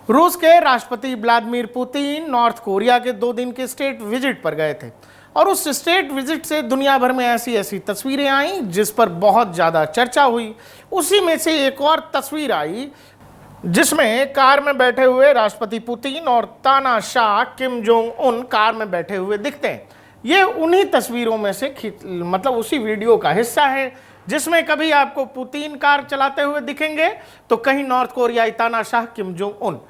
रूस के राष्ट्रपति व्लादिमीर पुतिन नॉर्थ कोरिया के 2 दिन के स्टेट विजिट पर गए थे और उस स्टेट विजिट से दुनिया भर में ऐसी ऐसी तस्वीरें आईं जिस पर बहुत ज़्यादा चर्चा हुई। उसी में से एक और तस्वीर आई जिसमें कार में बैठे हुए राष्ट्रपति पुतिन और तानाशाह किम जोंग उन कार में बैठे हुए दिखते हैं। ये उन्हीं तस्वीरों में से मतलब उसी वीडियो का हिस्सा है जिसमें कभी आपको पुतिन कार चलाते हुए दिखेंगे तो कहीं नॉर्थ कोरियाई तानाशाह किम जोंग उन।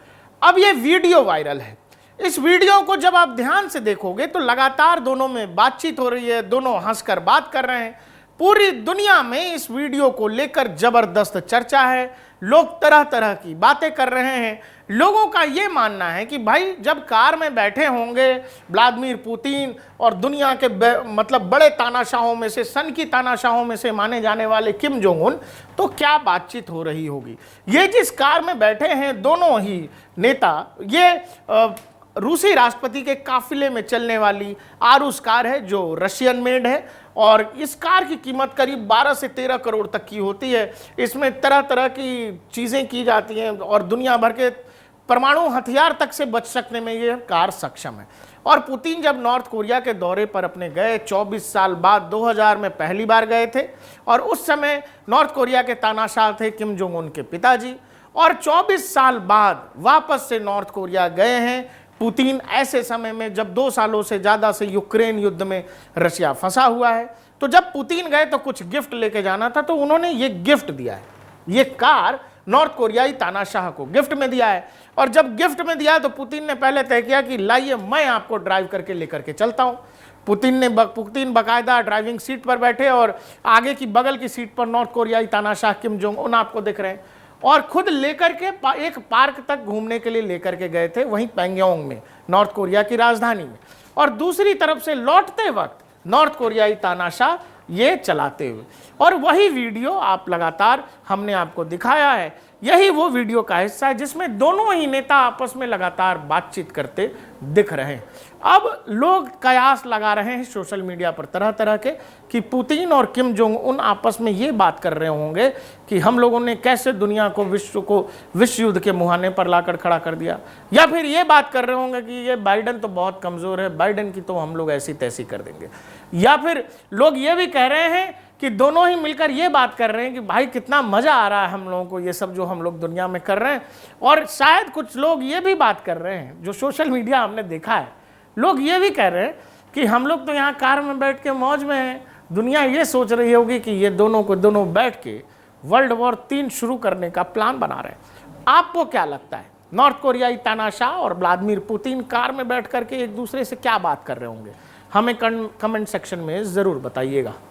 अब ये वीडियो वायरल है। इस वीडियो को जब आप ध्यान से देखोगे तो लगातार दोनों में बातचीत हो रही है, दोनों हंसकर बात कर रहे हैं। पूरी दुनिया में इस वीडियो को लेकर जबरदस्त चर्चा है, लोग तरह तरह की बातें कर रहे हैं। लोगों का ये मानना है कि भाई जब कार में बैठे होंगे व्लादिमीर पुतिन और दुनिया के मतलब बड़े तानाशाहों में से, सन की तानाशाहों में से माने जाने वाले किम जोंग उन, तो क्या बातचीत हो रही होगी। ये जिस कार में बैठे हैं दोनों ही नेता, ये रूसी राष्ट्रपति के काफिले में चलने वाली आरुस कार है जो रशियन मेड है और इस कार की कीमत करीब 12 से 13 करोड़ तक की होती है। इसमें तरह तरह की चीज़ें की जाती हैं और दुनिया भर के परमाणु हथियार तक से बच सकने में ये कार सक्षम है। और पुतिन जब नॉर्थ कोरिया के दौरे पर अपने गए 24 साल बाद 2000 में पहली बार गए थे और उस समय नॉर्थ कोरिया के तानाशाह थे किम जोंग उन के पिताजी, और 24 साल बाद वापस से नॉर्थ कोरिया गए हैं पुतिन ऐसे समय में जब 2 सालों से ज़्यादा से यूक्रेन युद्ध में रशिया फंसा हुआ है। तो जब पुतिन गए तो कुछ गिफ्ट लेके जाना था तो उन्होंने ये गिफ्ट दिया है, ये कार नॉर्थ कोरियाई तानाशाह को गिफ्ट में दिया है। और जब गिफ्ट में दिया तो पुतिन ने पहले तय किया कि लाइए मैं आपको ड्राइव करके लेकर के चलता हूँ। पुतिन बाकायदा ड्राइविंग सीट पर बैठे और आगे की बगल की सीट पर नॉर्थ कोरियाई तानाशाह किम जोंग उन आपको दिख रहे हैं और खुद लेकर के एक पार्क तक घूमने के लिए लेकर के गए थे वहीं पैंगयोंग में, नॉर्थ कोरिया की राजधानी में। और दूसरी तरफ से लौटते वक्त नॉर्थ कोरियाई तानाशाह ये चलाते हुए, और वही वीडियो आप लगातार हमने आपको दिखाया है। यही वो वीडियो का हिस्सा है जिसमें दोनों ही नेता आपस में लगातार बातचीत करते दिख रहे हैं। अब लोग कयास लगा रहे हैं सोशल मीडिया पर तरह तरह के कि पुतिन और किम जोंग उन आपस में ये बात कर रहे होंगे कि हम लोगों ने कैसे दुनिया को विश्व युद्ध के मुहाने पर लाकर खड़ा कर दिया, या फिर ये बात कर रहे होंगे कि ये बाइडेन तो बहुत कमज़ोर है, बाइडेन की तो हम लोग ऐसी तैसी कर देंगे, या फिर लोग ये भी कह रहे हैं कि दोनों ही मिलकर ये बात कर रहे हैं कि भाई कितना मज़ा आ रहा है हम लोगों को ये सब जो हम लोग दुनिया में कर रहे हैं। और शायद कुछ लोग ये भी बात कर रहे हैं, जो सोशल मीडिया हमने देखा है, लोग ये भी कह रहे हैं कि हम लोग तो यहाँ कार में बैठ के मौज में हैं, दुनिया ये सोच रही होगी कि ये दोनों बैठ के वर्ल्ड वॉर 3 शुरू करने का प्लान बना रहे हैं। आपको क्या लगता है, नॉर्थ कोरियाई तानाशाह और व्लादिमीर पुतिन कार में बैठ करके एक दूसरे से क्या बात कर रहे होंगे? हमें कमेंट सेक्शन में ज़रूर बताइएगा।